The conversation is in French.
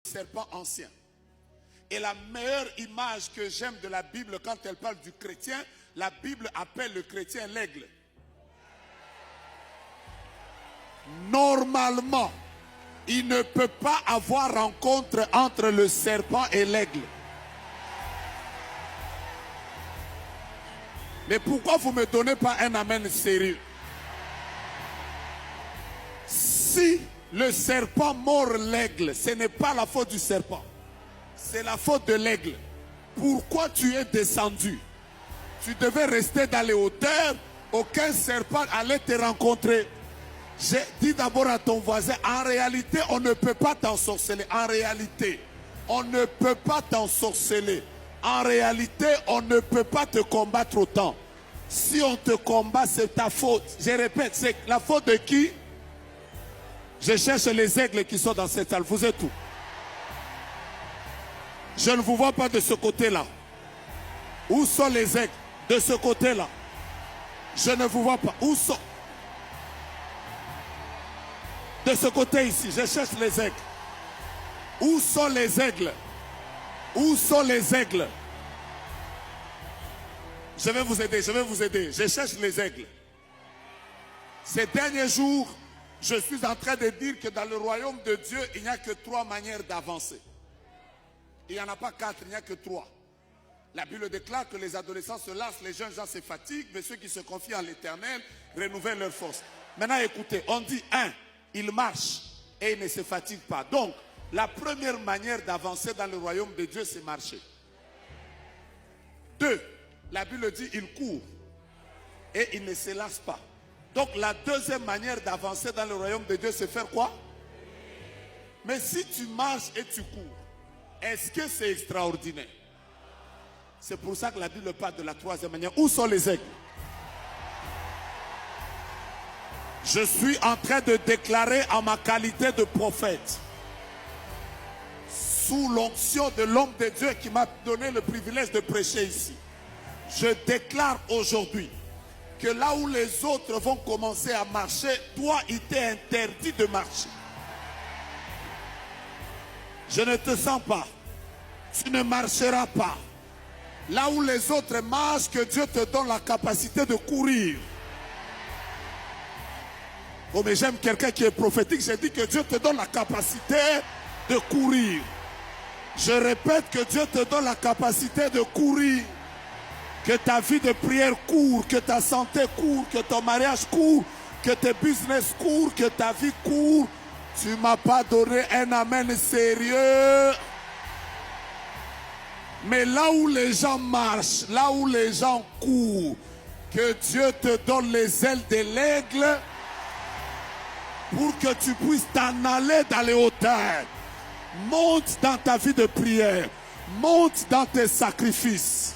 serpent ancien. Et la meilleure image que j'aime de la Bible quand elle parle du chrétien, la Bible appelle le chrétien l'aigle. Normalement, il ne peut pas avoir rencontre entre le serpent et l'aigle. Mais pourquoi vous ne me donnez pas un amen sérieux? Si le serpent mord l'aigle, ce n'est pas la faute du serpent. C'est la faute de l'aigle. Pourquoi tu es descendu? Tu devais rester dans les hauteurs. Aucun serpent allait te rencontrer. J'ai dit d'abord à ton voisin, en réalité, on ne peut pas t'ensorceler. En réalité, on ne peut pas t'ensorceler. En réalité, on ne peut pas te combattre autant. Si on te combat, c'est ta faute. Je répète, c'est la faute de qui? Je cherche les aigles qui sont dans cette salle. Vous êtes où? Je ne vous vois pas de ce côté-là. Où sont les aigles? De ce côté-là. Je ne vous vois pas. Où sont? De ce côté ici. Je cherche les aigles. Où sont les aigles? Où sont les aigles? Je vais vous aider, je vais vous aider. Je cherche les aigles. Ces derniers jours, je suis en train de dire que dans le royaume de Dieu, il n'y a que 3 manières d'avancer. Il n'y en a pas 4, il n'y a que 3. La Bible déclare que les adolescents se lassent, les jeunes gens se fatiguent, mais ceux qui se confient en l'Éternel renouvellent leur force. Maintenant, écoutez, on dit 1, il marche et il ne se fatigue pas. Donc, la première manière d'avancer dans le royaume de Dieu, c'est marcher. 2, la Bible dit il court et il ne se lasse pas. Donc, la deuxième manière d'avancer dans le royaume de Dieu, c'est faire quoi? Mais si tu marches et tu cours, est-ce que c'est extraordinaire? C'est pour ça que la Bible parle de la troisième manière. Où sont les aigles? Je suis en train de déclarer en ma qualité de prophète, sous l'onction de l'homme de Dieu qui m'a donné le privilège de prêcher ici. Je déclare aujourd'hui que là où les autres vont commencer à marcher, toi, il t'est interdit de marcher. Je ne te sens pas. Tu ne marcheras pas. Là où les autres marchent, que Dieu te donne la capacité de courir. Oh, mais j'aime quelqu'un qui est prophétique. J'ai dit que Dieu te donne la capacité de courir. Je répète que Dieu te donne la capacité de courir. Que ta vie de prière court, que ta santé court, que ton mariage court, que tes business courent, que ta vie court. Tu ne m'as pas donné un amen sérieux. Mais là où les gens marchent, là où les gens courent, que Dieu te donne les ailes de l'aigle pour que tu puisses t'en aller dans les hauteurs. Monte dans ta vie de prière. Monte dans tes sacrifices.